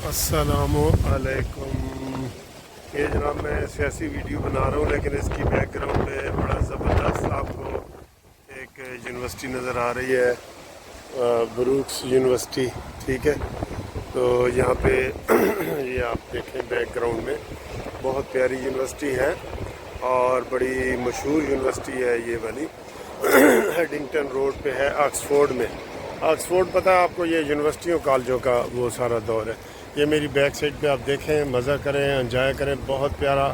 अस्सलामुअलैकुम। ये जनाब मैं सियासी वीडियो बना रहा हूँ, लेकिन इसकी बैकग्राउंड में बड़ा ज़बरदस्त आपको एक यूनिवर्सिटी नज़र आ रही है, ब्रूक्स यूनिवर्सिटी। ठीक है, तो यहाँ पे ये आप देखें बैकग्राउंड में बहुत प्यारी यूनिवर्सिटी है और बड़ी मशहूर यूनिवर्सिटी है ये वाली। हेडिंगटन रोड पे है, ऑक्सफोर्ड में। ऑक्सफोर्ड पता है आपको, ये यूनिवर्सिटियों कॉलेजों का वो सारा दौर है। ये मेरी बैक साइड पे आप देखें, मज़ा करें, एंजॉय करें, बहुत प्यारा।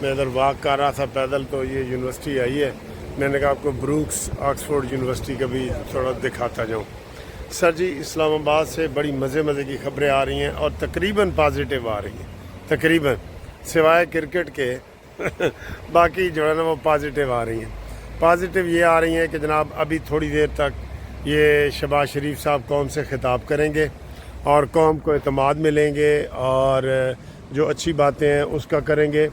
मैं इधर वॉक कर रहा था पैदल, तो ये यूनिवर्सिटी आई है। मैंने कहा आपको ब्रूक्स ऑक्सफोर्ड यूनिवर्सिटी का भी थोड़ा दिखाता जाऊँ। सर जी, इस्लामाबाद से बड़ी मज़े की खबरें आ रही हैं और तकरीबन पॉजिटिव आ रही हैं, तकरीबन, सिवाय क्रिकेट के बाकी जो है ना वो पॉजिटिव आ रही हैं। पॉजिटिव ये आ रही हैं कि जनाब अभी थोड़ी देर तक ये शहबाज शरीफ साहब कौम से ख़िताब करेंगे और कौम को एतमाद में लेंगे और जो अच्छी बातें हैं उसका करेंगे।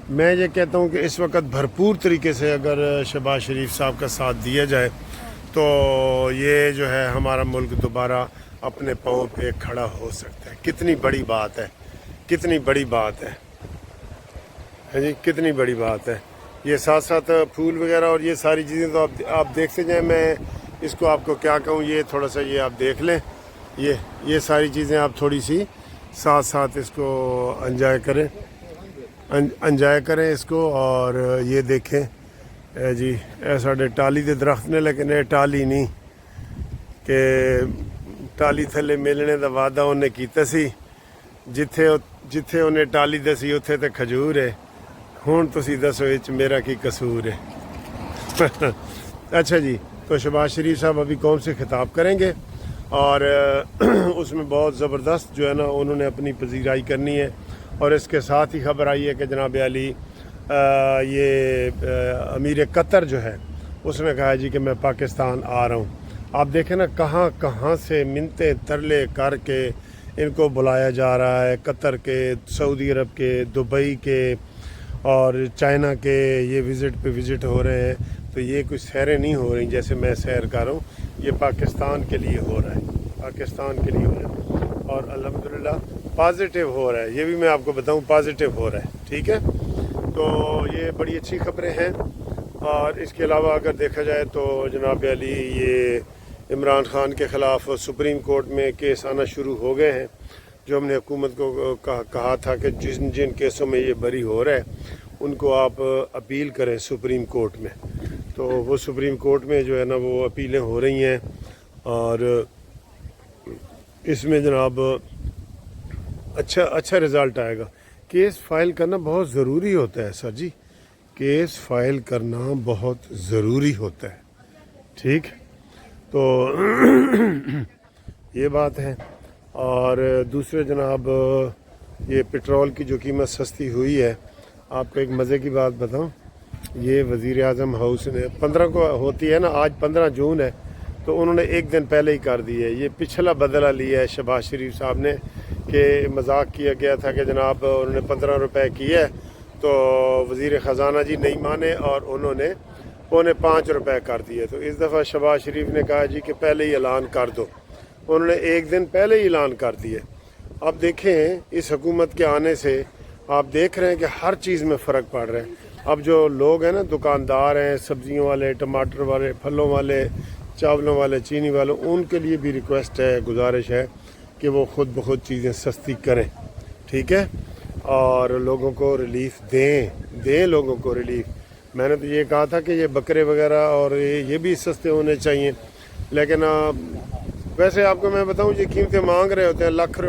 मैं ये कहता हूँ कि इस वक्त भरपूर तरीके से अगर शहबाज शरीफ साहब का साथ दिया जाए तो ये जो है हमारा मुल्क दोबारा अपने पाँव पे खड़ा हो सकता है। कितनी बड़ी बात है, कितनी बड़ी बात है जी, कितनी बड़ी बात है। ये साथ साथ फूल वगैरह और ये सारी चीज़ें तो आप देखते जाएं। मैं इसको आपको क्या कहूँ, ये थोड़ा सा ये आप देख लें, ये सारी चीज़ें आप थोड़ी सी साथ साथ इसको एंजॉय करें, एंजॉय करें इसको। और ये देखें जी, साढ़े टाली के दरख्त ने, लेकिन ये टाली नहीं कि टाली थले मिलने का वादा उन्हें कीता सी। जिथे उन्हें टाली दसी उत्थे तो खजूर है। हुण तुसी दसो इच मेरा की कसूर है। अच्छा जी, तो शहबाज शरीफ साहब अभी कौम से खिताब करेंगे और उसमें बहुत ज़बरदस्त जो है ना उन्होंने अपनी पजीराई करनी है। और इसके साथ ही खबर आई है कि जनाब अली ये अमीर कतर जो है उसने कहा है जी कि मैं पाकिस्तान आ रहा हूँ। आप देखें ना कहाँ कहाँ से मिन्नतें तरले करके इनको बुलाया जा रहा है। कतर के, सऊदी अरब के, दुबई के और चाइना के ये विज़िट हो रहे हैं। तो ये कुछ सैरें नहीं हो रही जैसे मैं सैर कर रहा हूँ, ये पाकिस्तान के लिए हो रहा है, पाकिस्तान के लिए हो रहा है। और अल्हम्दुलिल्लाह पॉजिटिव हो रहा है, ये भी मैं आपको बताऊँ, पॉजिटिव हो रहा है। ठीक है, तो ये बड़ी अच्छी खबरें हैं। और इसके अलावा अगर देखा जाए तो जनाब अली ये इमरान खान के ख़िलाफ़ सुप्रीम कोर्ट में केस आना शुरू हो गए हैं। जो हमने हुकूमत को कहा था कि जिन जिन केसों में ये बरी हो रहा है उनको आप अपील करें सुप्रीम कोर्ट में। तो वो सुप्रीम कोर्ट में जो है ना वो अपीलें हो रही हैं और इसमें जनाब अच्छा रिज़ल्ट आएगा। केस फाइल करना बहुत ज़रूरी होता है सर जी, केस फाइल करना बहुत ज़रूरी होता है। ठीक, तो ये बात है। और दूसरे जनाब ये पेट्रोल की जो कीमत सस्ती हुई है, आपको एक मज़े की बात बताऊं, ये वज़ीर आज़म हाउस ने 15 को होती है ना, आज 15 जून है, तो उन्होंने एक दिन पहले ही कर दी है। ये पिछला बदला लिया है शहबाज शरीफ साहब ने कि मजाक किया गया था कि जनाब उन्होंने 15 रुपये किए है तो वज़ीर ख़जाना जी नहीं माने और उन्होंने 4.25 रुपये कर दिए। तो इस दफ़ा शहबाज शरीफ ने कहा जी कि पहले ही ऐलान कर दो। उन्होंने एक दिन पहले ही ऐलान कर दिए। अब देखें इस हुकूमत के आने से आप देख रहे हैं कि हर चीज़ में फ़र्क पड़ रहा है। अब जो लोग हैं ना, दुकानदार हैं, सब्जियों वाले, टमाटर वाले, फलों वाले, चावलों वाले, चीनी वाले, उनके लिए भी रिक्वेस्ट है, गुजारिश है कि वो ख़ुद ब खुद चीज़ें सस्ती करें। ठीक है, और लोगों को रिलीफ दें लोगों को रिलीफ। मैंने तो ये कहा था कि ये बकरे वगैरह और ये भी सस्ते होने चाहिए, लेकिन वैसे आपको मैं बताऊं, ये कीमतें मांग रहे होते हैं लाख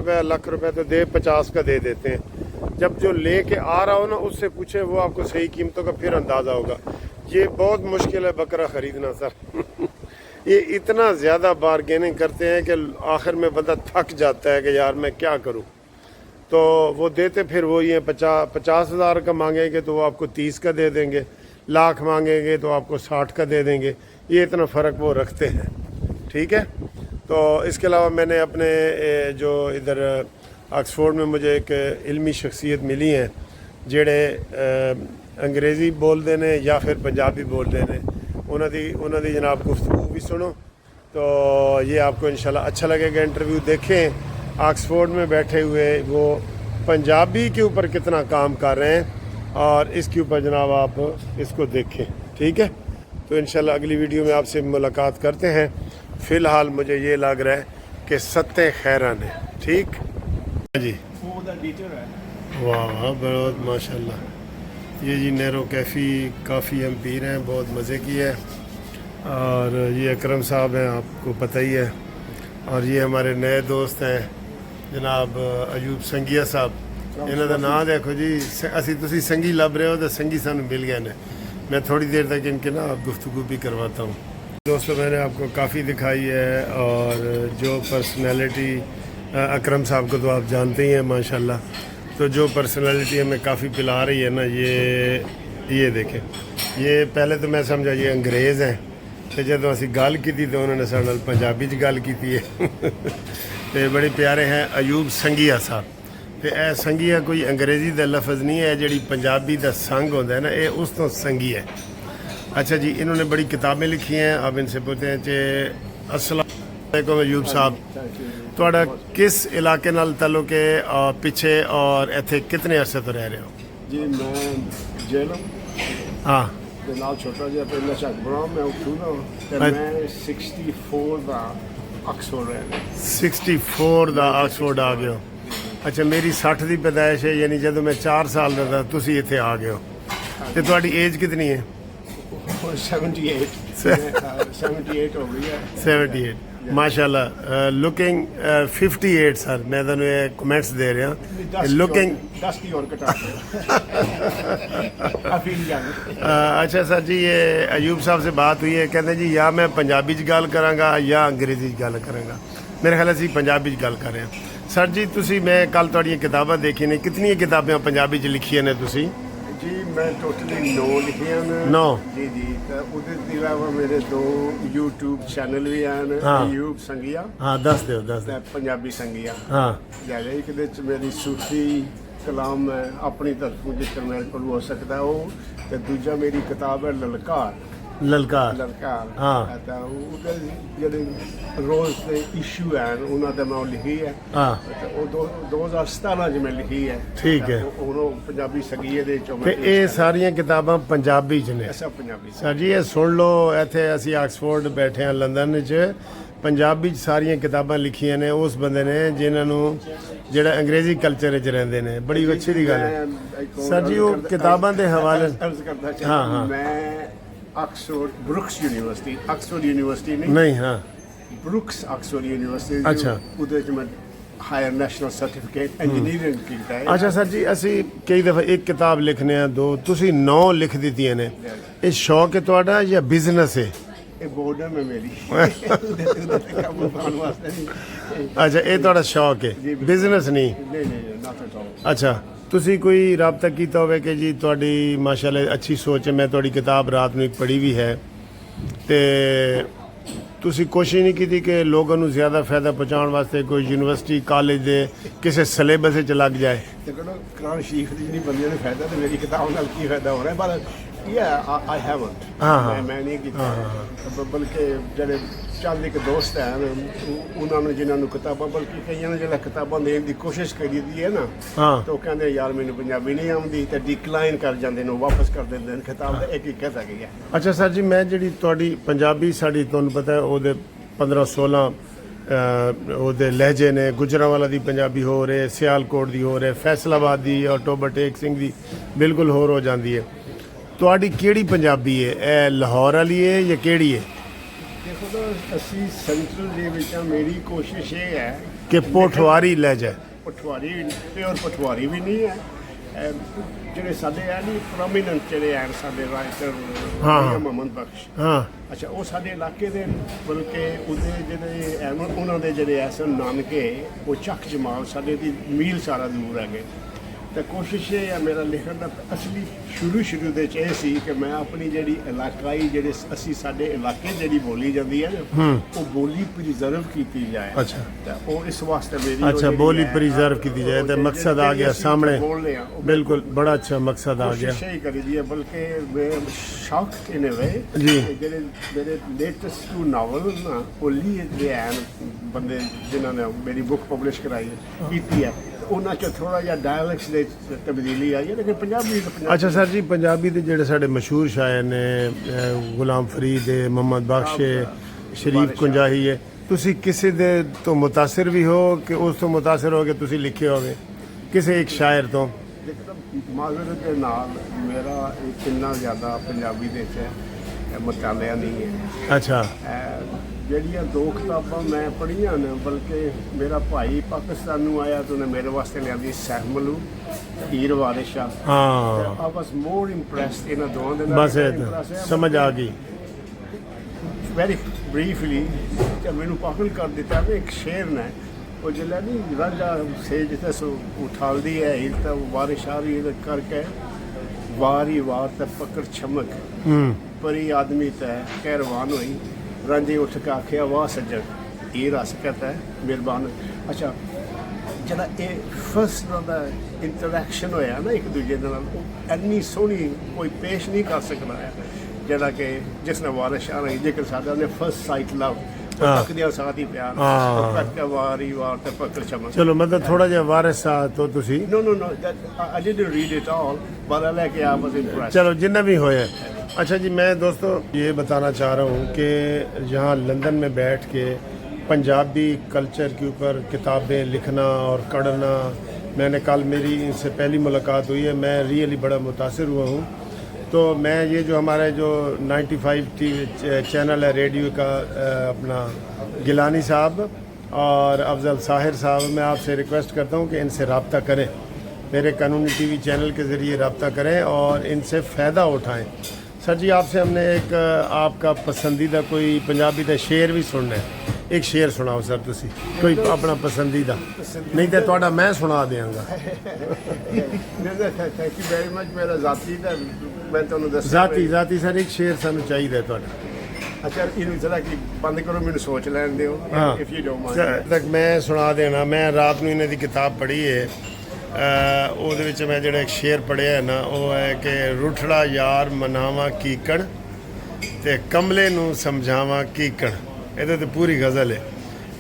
रुपए तो 50 का दे देते हैं। जब जो लेके आ रहा हो ना उससे पूछे, वो आपको सही कीमतों का फिर अंदाज़ा होगा। ये बहुत मुश्किल है बकरा ख़रीदना सर। ये इतना ज़्यादा बारगेनिंग करते हैं कि आखिर में बंदा थक जाता है कि यार मैं क्या करूं। तो वो देते फिर वही हैं, 50,000 का मांगेंगे तो वो आपको 30 का दे देंगे, लाख मांगेंगे तो आपको 60 का दे देंगे। ये इतना फ़र्क वो रखते हैं। ठीक है, तो इसके अलावा मैंने अपने जो इधर ऑक्सफोर्ड में मुझे एक इल्मी शख्सियत मिली हैं जेड़े अंग्रेज़ी बोलते हैं या फिर पंजाबी बोलते हैं। उन्होंने जनाब गुफ्तगू भी सुनो तो ये आपको इंशाल्लाह अच्छा लगेगा। इंटरव्यू देखें ऑक्सफोर्ड में बैठे हुए वो पंजाबी के ऊपर कितना काम कर रहे हैं, और इसके ऊपर जनाब आप इसको देखें। ठीक है, तो इंशाल्लाह अगली वीडियो में आपसे मुलाकात करते हैं। फ़िलहाल मुझे ये लग रहा है कि सत्ते खैरन है। ठीक जी, वाह वाह, बहुत माशाल्लाह। ये जी नैरो कैफ़ी काफ़ी हम पी रहे हैं, बहुत मज़े की है। और ये अकरम साहब हैं, आपको पता ही है। और ये हमारे नए दोस्त हैं जनाब अयूब संगिया साहब। इन्हों का नाम देखो जी, असी तुसी संगी लभ रहे हो तो संगी सानू मिल गए ने। मैं थोड़ी देर तक इनके ना गुफ्तगू भी करवाता हूँ। दोस्तों, मैंने आपको काफ़ी दिखाई है, और जो पर्सनैलिटी अकरम साहब को तो आप जानते ही हैं माशाल्लाह। तो जो पर्सनैलिटी हमें काफ़ी पिला रही है ना, ये देखें। ये पहले तो मैं समझा ये अंग्रेज़ हैं, तो जो असी गल की तो उन्होंने साढ़े नाल पंजाबी च गल की है। तो बड़े प्यारे हैं अयूब संगिया साहब। तो यह संगिया कोई अंग्रेज़ी का लफज नहीं है, जी पंजाबी का संग होता है ना, ये उस तो संगी है। अच्छा जी, इन्होंने बड़ी किताबें लिखी हैं। अब इनसे पूछते हैं कि अस्सलाम वालेकुम अयूब साहब, थोड़ा किस इलाके नाल ताल्लुक है, और पीछे और इत्थे कितने अरसे तो रह रहे हो? जी मैं जेलम हाँ ਦੇ ਨਾਲ ਛੋਟਾ ਜਿਹਾ ਪਿੰਡ ਚੱਕਬਰਾ ਮੈਂ ਉੱਥੋਂ ਦਾ ਤੇ ਮੈਂ 64 ਦਾ ਆਕਸਫੋਰਡ ਰਹਿਣਾ। 64 ਦਾ ਆਕਸਫੋਰਡ ਆ ਗਏ ਹੋ। ਅੱਛਾ, ਮੇਰੀ 60 ਦੀ ਪੈਦਾਇਸ਼ ਹੈ, ਯਾਨੀ ਜਦੋਂ ਮੈਂ 4 ਸਾਲ ਦਾ था ਤੁਸੀਂ ਇੱਥੇ ਆ ਗਏ ਹੋ। ਤੇ ਤੁਹਾਡੀ ਏਜ ਕਿੰਨੀ ਹੈ? 78 78 ਹੋ ਗਈ ਹੈ। 78 माशाल्लाह। लुकिंग 58 सर, मैं ਤੁਹਾਨੂੰ ਇਹ ਕਮੈਂਟਸ ਦੇ ਰਿਹਾ। लुकिंग 10 की और घटा काफी यंग। अच्छा सर जी, ये अयूब साहब से बात हुई है, कहते जी या मैं पंजाबी च गल करांगा या अंग्रेजी च गल करांगा। मेरे ख्याल ਅਸੀਂ पंजाबी च गल कर रहे हैं। सर जी ਤੁਸੀਂ मैं कल ਤੁਹਾਡੀਆਂ ਕਿਤਾਬਾਂ ਦੇਖੀ ਨੇ, ਕਿੰਨੀਆਂ ਕਿਤਾਬਾਂ ਪੰਜਾਬੀ ਚ ਲਿਖੀਆਂ ਨੇ ਤੁਸੀਂ? जी मैं टोटली 9 लिखियां ने। 9 जी जी, तो ਉਹਦੇ ਤੋਂ ਇਲਾਵਾ ਮੇਰੇ 2 YouTube ਚੈਨਲ ਵੀ ਹਨ। ਅਯੂਬ ਸੰਗੀਆ, ਹਾਂ ਦੱਸ ਦਿਓ ਤੇ ਪੰਜਾਬੀ ਸੰਗੀਆ। ਹਾਂ ਜਿਹੜੇ ਇੱਕ ਦੇ ਚ ਮੇਰੀ ਸੂਫੀ ਕਲਾਮ ਹੈ, ਆਪਣੀ ਤਰਫੋਂ ਜਿੱਥੇ ਮੇਰੇ ਕੋਲ ਹੋ ਸਕਦਾ ਉਹ। ਤੇ ਦੂਜਾ ਮੇਰੀ ਕਿਤਾਬ ਹੈ ਲਲਕਾਰ। ਲਲਕਾਰ ਲਲਕਾਰ ਹਾਂ। ਤਾਂ ਉਹਦੇ ਜਿਹੜੇ ਰੋਜ਼ ਦੇ ਇਸ਼ੂ ਹਨ ਉਹਨਾਂ ਤੇ ਮੈਂ ਉਹ ਲਿਖੀ ਹੈ। ਹਾਂ, ਤੇ ਉਹ 2017 ਚ ਮੈਂ ਲਿਖੀ ਹੈ। ਠੀਕ ਹੈ। ਉਹ ਪੰਜਾਬੀ ਸੰਗੀਏ ਦੇ ਚੋਂ ਤੇ ਇਹ ਸਾਰੀਆਂ ਕਿਤਾਬਾਂ ਪੰਜਾਬੀ ਚ ਨੇ? ਸਭ ਪੰਜਾਬੀ। ਸਰ ਜੀ ਇਹ ਸੁਣ ਲਓ, ਇੱਥੇ ਅਸੀਂ ਆਕਸਫੋਰਡ ਬੈਠੇ ਹਾਂ ਲੰਦਨ 'ਚ, ਪੰਜਾਬੀ 'ਚ ਸਾਰੀਆਂ ਕਿਤਾਬਾਂ ਲਿਖੀਆਂ ਨੇ ਉਸ ਬੰਦੇ ਨੇ ਜਿਨ੍ਹਾਂ ਨੂੰ ਜਿਹੜਾ ਅੰਗਰੇਜ਼ੀ ਕਲਚਰ 'ਚ ਰਹਿੰਦੇ ਨੇ। ਬੜੀ ਅੱਛੀ ਦੀ ਗੱਲ ਹੈ ਸਰ ਜੀ। ਉਹ ਕਿਤਾਬਾਂ ਦੇ ਹਵਾਲੇ ਹਾਂ ਮੈਂ ਆਕਸਫੋਰਡ ਬਰੁਕਸ ਯੂਨੀਵਰਸਿਟੀ ਨਹੀਂ ਹਾਂ ਬਰੁਕਸ ਆਕਸਫੋਰਡ ਯੂਨੀਵਰਸਿਟੀ। ਅੱਛਾ, ਉਹਦੇ ਚ ਮੈਂ ਹਾਇਰ ਨੈਸ਼ਨਲ ਸਰਟੀਫਿਕੇਟ ਇੰਜੀਨੀਅਰਿੰਗ ਕੀਤਾ ਹੈ। ਅੱਛਾ ਸਰ ਜੀ, ਅਸੀਂ ਕਈ ਦਫਾ ਇੱਕ ਕਿਤਾਬ ਲਿਖਨੇ ਆ, 2 ਤੁਸੀਂ 9 ਲਿਖ ਦਿੱਤੀਆਂ ਨੇ। ਇਹ ਸ਼ੌਕ ਹੈ ਤੁਹਾਡਾ ਜਾਂ ਬਿਜ਼ਨਸ ਹੈ? ਇਹ ਬੋਰਡਮ ਹੈ ਮੇਰੀ। ਕੰਮ ਪਾਉਣ ਵਾਸਤੇ ਨਹੀਂ। ਅੱਛਾ, ਇਹ ਤੁਹਾਡਾ ਸ਼ੌਕ ਹੈ, ਬਿਜ਼ਨਸ ਨਹੀਂ? ਨਹੀਂ ਨਾਟ ਐਟ ਆਲ। ਅੱਛਾ, ਤੁਸੀਂ ਕੋਈ ਰਾਬਤਾ ਕੀਤਾ ਹੋਵੇ ਕਿ ਜੀ ਤੁਹਾਡੀ ਮਾਸ਼ਾਅੱਲਾ ਅੱਛੀ ਸੋਚ ਹੈ। ਮੈਂ ਤੁਹਾਡੀ ਕਿਤਾਬ ਰਾਤ ਨੂੰ ਇੱਕ ਪੜ੍ਹੀ ਵੀ ਹੈ, ਤੇ ਤੁਸੀਂ ਕੋਸ਼ਿਸ਼ ਨਹੀਂ ਕੀਤੀ ਕਿ ਲੋਕਾਂ ਨੂੰ ਜ਼ਿਆਦਾ ਫਾਇਦਾ ਪਹੁੰਚਾਉਣ ਵਾਸਤੇ ਕੋਈ ਯੂਨੀਵਰਸਿਟੀ ਕਾਲਜ ਦੇ ਕਿਸੇ ਸਿਲੇਬਸ ਵਿੱਚ ਲੱਗ ਜਾਏ? ਤੇ ਕਹਿੰਦਾ ਕੁਰਾਨ ਸ਼ਰੀਫ ਦੀ ਜਿਹੜੀ ਬੰਦਿਆਂ ਨੂੰ ਫਾਇਦਾ ਤੇ ਮੇਰੀ ਕਿਤਾਬ ਨਾਲ ਕੀ ਫਾਇਦਾ ਹੋ ਰਿਹਾ? ਪਰ I haven't। ਮੈਂ ਨਹੀਂ ਕੀਤਾ, ਬਲਕਿ ਜਿਹੜੇ ਚੰਦ ਇੱਕ ਦੋਸਤ ਹਨ ਉਹਨਾਂ ਨੂੰ ਜਿਨ੍ਹਾਂ ਨੂੰ ਕਿਤਾਬਾਂ, ਬਲਕਿ ਕਈਆਂ ਨੂੰ ਜਿਹੜਾ ਕਿਤਾਬਾਂ ਦੇਣ ਦੀ ਕੋਸ਼ਿਸ਼ ਕਰੀ ਦੀ ਹੈ ਨਾ, ਤਾਂ ਉਹ ਕਹਿੰਦੇ ਯਾਰ ਮੈਨੂੰ ਪੰਜਾਬੀ ਨਹੀਂ ਆਉਂਦੀ, ਤੇ ਡਿਕਲਾਈਨ ਕਰ ਜਾਂਦੇ ਨੇ, ਵਾਪਸ ਕਰ ਦਿੰਦੇ ਨੇ ਕਿਤਾਬ। ਦਾ ਇੱਕ ਕਹਿ ਹੈਗੀ ਹੈ। ਅੱਛਾ ਸਰ ਜੀ, ਮੈਂ ਜਿਹੜੀ ਤੁਹਾਡੀ ਪੰਜਾਬੀ ਸਾਡੀ ਤੁਹਾਨੂੰ ਪਤਾ ਉਹਦੇ 15-16 ਉਹਦੇ ਲਹਿਜੇ ਨੇ। ਗੁਜਰਾਂਵਾਲਾ ਦੀ ਪੰਜਾਬੀ ਹੋ ਰਹੇ, ਸਿਆਲਕੋਟ ਦੀ ਹੋ ਰਹੇ, ਫੈਸਲਾਬਾਦ ਦੀ ਔਰ ਟੋਬਾ ਟੇਕ ਸਿੰਘ ਦੀ ਬਿਲਕੁਲ ਹੋਰ ਹੋ ਜਾਂਦੀ ਹੈ। ਤੁਹਾਡੀ ਕਿਹੜੀ ਪੰਜਾਬੀ ਹੈ? ਇਹ ਲਾਹੌਰ ਵਾਲੀ ਹੈ ਜਾਂ ਕਿਹੜੀ ਹੈ? ਦੇਖੋ ਤਾਂ ਅਸੀਂ ਸੈਂਟਰਲ ਦੇ ਵਿੱਚ ਮੇਰੀ ਕੋਸ਼ਿਸ਼ ਇਹ ਹੈ ਕਿ ਪੋਠਵਾਰੀ ਲਹਿਜਾ? ਪਠਵਾਰੀ ਪਿਓਰ ਪਠਵਾਰੀ ਵੀ ਨਹੀਂ ਹੈ। ਜਿਹੜੇ ਸਾਡੇ ਹੈ ਨਹੀਂ ਪ੍ਰੋਮੀਨੈਂਟ ਜਿਹੜੇ ਹਨ ਸਾਡੇ ਰਾਈਟਰ ਮੁਹੰਮਦ ਬਖਸ਼। ਹਾਂ ਅੱਛਾ, ਉਹ ਸਾਡੇ ਇਲਾਕੇ ਦੇ, ਬਲਕਿ ਉਹਦੇ ਜਿਹੜੇ ਉਹਨਾਂ ਦੇ ਜਿਹੜੇ ਐਸਨ ਨਾਨਕੇ ਉਹ ਚੱਕ ਜਮਾਲ ਸਾਡੇ ਦੀ ਮੀਲ ਸਾਰਾ ਦੂਰ ਹੈਗੇ। ਤੇ ਕੋਸ਼ਿਸ਼ ਇਹ ਹੈ ਮੇਰਾ ਲਿਖਣ ਦਾ ਅਸਲੀ ਸ਼ੁਰੂ ਦੇ ਚ ਇਹ ਸੀ ਕਿ ਮੈਂ ਆਪਣੀ ਜਿਹੜੀ ਇਲਾਕਾਈ ਜਿਹੜੇ ਅਸੀਂ ਸਾਡੇ ਇਲਾਕੇ ਜਿਹੜੀ ਬੋਲੀ ਜਾਂਦੀ ਹੈ ਨਾ ਉਹ ਬੋਲੀ ਪ੍ਰੀਜ਼ਰਵ ਕੀਤੀ ਜਾਏ। ਅੱਛਾ। ਤੇ ਉਹ ਇਸ ਵਾਸਤੇ ਮੇਰੀ ਉਹ ਅੱਛਾ, ਜਿਹੜੀ ਬੋਲੀ ਹੈ, ਪ੍ਰੀਜ਼ਰਵ ਕੀਤੀ ਜਾਏ ਤੇ ਮਕਸਦ ਆ ਗਿਆ ਸਾਹਮਣੇ। ਬਿल्कुल, बड़ा अच्छा मकसद आ गया। कोशिश ही करी दी है, बल्कि मैं शौक इन वे जी। जेडे मेरे लेटेस्ट 2 नावल ना ओली दे हैं बंदे जिन्होंने मेरी बुक पब्लिश कराई की है ਉਹਨਾਂ ਚ ਥੋੜਾ ਜਿਹਾ ਡਾਇਲੈਕਟਸ ਦੇ ਤਬਦੀਲੀ ਆਈ ਹੈ ਲੇਕਿਨ ਪੰਜਾਬੀ ਅੱਛਾ ਸਰ ਜੀ, ਪੰਜਾਬੀ ਦੇ ਜਿਹੜੇ ਸਾਡੇ ਮਸ਼ਹੂਰ ਸ਼ਾਇਰ ਨੇ ਗੁਲਾਮ ਫਰੀਦ ਹੈ, ਮੁਹੰਮਦ ਬਖਸ਼ ਹੈ, ਸ਼ਰੀਫ ਕੁੰਜਾਹੀ ਹੈ, ਤੁਸੀਂ ਕਿਸੇ ਦੇ ਤੋਂ ਮੁਤਾਸਿਰ ਵੀ ਹੋ ਕਿ ਉਸ ਤੋਂ ਮੁਤਾਸਿਰ ਹੋ ਕੇ ਤੁਸੀਂ ਲਿਖੇ ਹੋਗੇ ਕਿਸੇ ਇੱਕ ਸ਼ਾਇਰ ਤੋਂ? ਮਾਜ਼ਰਤ ਦੇ ਨਾਲ ਮੇਰਾ ਇੰਨਾ ਜ਼ਿਆਦਾ ਪੰਜਾਬੀ ਦੇ ਵਿੱਚ ਮਤਾਲਿਆ ਨਹੀਂ ਹੈ। ਅੱਛਾ। ਜਿਹੜੀਆਂ 2 ਕਿਤਾਬਾਂ ਮੈਂ ਪੜ੍ਹੀਆਂ ਨੇ, ਬਲਕਿ ਮੇਰਾ ਭਾਈ ਪਾਕਿਸਤਾਨ ਨੂੰ ਆਇਆ ਤਾਂ ਉਹਨੇ ਮੇਰੇ ਵਾਸਤੇ ਲਿਆਂਦੀ ਸਹਿਮਲੂ, ਹੀਰ ਵਾਰਿਸ ਸ਼ਾਹ। ਹਾਂ, I was more impressed ਇਹਨਾਂ ਦੋਵਾਂ ਦੇ ਨਾਲ। ਬਸ ਸਮਝ ਆ ਗਈ। ਵੈਰੀ ਬਰੀਫਲੀ ਮੈਨੂੰ ਪਾਗਲ ਕਰ ਦਿੱਤਾ ਵੀ ਇੱਕ ਸ਼ੇਰ ਨੇ ਉਹ ਜਿਹੜਾ ਨਹੀਂ ਰਾਜਾ ਸੇਜ ਤੇ ਸੋ ਉਠਾਲਦੀ ਹੈ ਹੀਰ ਤਾਂ ਵਾਰਿਸ ਸ਼ਾਹ ਵੀ ਕਰਕੇ ਵਾਰੀ ਵਾਰ ਤੇ ਪਕੜ ਛਮਕ ਪਰੀ ਆਦਮੀ ਤੈ ਕਹਿਰਵਾਨ ਹੋਈ ਰਾਂਝੇ ਉੱਠ ਕੇ ਆਖਿਆ ਵਾਹ ਸੱਜਣ ਇਹ ਰਸ ਕਹਤਾ ਹੈ ਮਿਹਰਬਾਨ। ਅੱਛਾ, ਜਿਹੜਾ ਇਹ ਫਸਟ ਦਾ ਇੰਟਰੈਕਸ਼ਨ ਹੋਇਆ ਨਾ ਇੱਕ ਦੂਜੇ ਦੇ ਨਾਲ, ਉਹ ਇੰਨੀ ਸੋਹਣੀ ਕੋਈ ਪੇਸ਼ ਨਹੀਂ ਕਰ ਸਕਦਾ ਹੈ ਜਿਹੜਾ ਕਿ ਜਿਸ ਨੇ ਵਾਰਿਸ ਸ਼ਾਹ ਨੇ ਜੇਕਰ ਸਾਡਾ ਨੇ ਫਸਟ ਸਾਈਟ ਲਵ ਤੱਕਦਿਆਂ ਸਾਥ ਹੀ ਪਿਆਰ ਕਰਕੇ ਵਾਰੀ ਵਾਰ ਤੇ ਪਕੜ ਛਮਕ। ਚਲੋ ਮਤਲਬ ਥੋੜਾ ਜਿਹਾ ਵਾਰਿਸ ਸ਼ਾਹ ਤੋਂ ਤੁਸੀਂ No, I didn't read it all, but I like I was impressed. चलो जितना भी होए। अच्छा जी, मैं दोस्तों ये बताना चाह रहा हूँ कि यहाँ लंदन में बैठ के पंजाबी कल्चर के ऊपर किताबें लिखना और पढ़ना, मैंने कल मेरी इनसे पहली मुलाकात हुई है, मैं रियली बड़ा मुतासिर हुआ हूँ। तो मैं ये जो हमारे जो 95 TV चैनल है रेडियो का अपना गिलानी साहब और अफजल साहिर साहब, मैं आपसे रिक्वेस्ट करता हूँ कि इनसे रब्ता करें, मेरे कानूनी TV चैनल के ज़रिए रब्ता करें और इनसे फ़ायदा उठाएं। सर जी, आपसे हमने एक आपका पसंदीदा कोई पंजाबी का शेर भी सुनना है, एक शेर सुनाओ सर तुसी कोई अपना पसंदीदा, नहीं तो थोड़ा मैं सुना देंगा। Thank you very much. मेरा जाती था मैं ਤੁਹਾਨੂੰ ਦੱਸਿਆ ਜ਼ਾਤੀ ਸਰ ਇੱਕ ਸ਼ੇਰ ਸਾਨੂੰ ਚਾਹੀਦਾ ਤੁਹਾਡਾ। ਅੱਛਾ, ਇਹਨੂੰ ਜ਼ਰਾ ਕਿ ਬੰਦ ਕਰੋ, ਮੈਨੂੰ ਸੋਚ ਲੈਣ ਦਿਓ ਇਫ ਯੂ ਡੋਨਟ ਮਾਈਂਡ। ਤੱਕ ਮੈਂ ਸੁਣਾ ਦੇਣਾ। ਮੈਂ ਰਾਤ ਨੂੰ ਇਹਨਾਂ ਦੀ ਕਿਤਾਬ ਪੜ੍ਹੀ ਹੈ, ਉਹਦੇ ਵਿੱਚ ਮੈਂ ਜਿਹੜਾ ਇੱਕ ਸ਼ੇਰ ਪੜ੍ਹਿਆ ਹੈ ਨਾ, ਉਹ ਹੈ ਕਿ ਰੁੱਠੜਾ ਯਾਰ ਮਨਾਵਾਂ ਕੀਕਣ ਤੇ ਕਮਲੇ ਨੂੰ ਸਮਝਾਵਾਂ ਕੀਕਣ। ਇਹਦੇ ਤੇ ਪੂਰੀ ਗਜ਼ਲ ਹੈ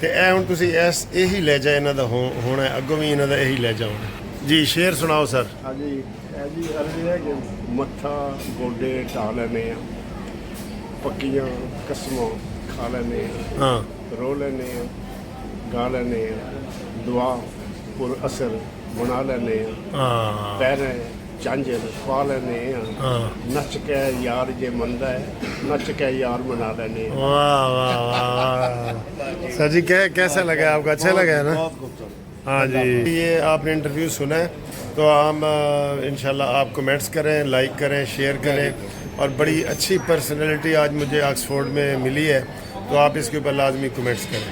ਤੇ ਇਹ ਹੁਣ ਤੁਸੀਂ ਇਹੀ ਲਹਿਜਾ ਇਹਨਾਂ ਦਾ ਹੋਣਾ ਹੈ, ਅੱਗੋਂ ਵੀ ਇਹਨਾਂ ਦਾ ਇਹੀ ਲਹਿਜਾ ਹੋਣਾ। ਜੀ ਸ਼ੇਰ ਸੁਣਾਓ ਸਰ। ਹਾਂਜੀ, ਇਹ ਜੀ ਅਰਜ਼ੀ ਹੈ ਕਿ ਮੱਥਾ ਗੋਡੇ ਢਾ ਲੈਂਦੇ ਆ, ਪੱਕੀਆਂ ਕਸਮਾਂ ਖਾ ਲੈਂਦੇ ਆ, ਹਾਂ, ਰੋ ਲੈਂਦੇ ਆ, ਗਾ ਲੈਂਦੇ ਆ, ਦੁਆ ਪੁਰ ਅਸਰ ਬਣਾ ਲੈਂਦੇ ਆ, ਹਾਂ, ਪੈਰ ਝਾਂਜਰ ਖਵਾ ਲੈਂਦੇ ਆ, ਹਾਂ, ਨੱਚ ਕੇ ਯਾਰ ਜੇ ਮੰਨਦਾ ਹੈ नच के यार मना लेने। वाह वाह वाह सर जी, कैसा लगा आपको? अच्छा लगा है ना? हाँ जी, ये आपने इंटरव्यू सुना है तो हम इंशाल्लाह आप कमेंट्स करें, लाइक करें, शेयर करें। और बड़ी अच्छी पर्सनैलिटी आज मुझे ऑक्सफोर्ड में मिली है, तो आप इसके ऊपर लाजमी कमेंट्स करें।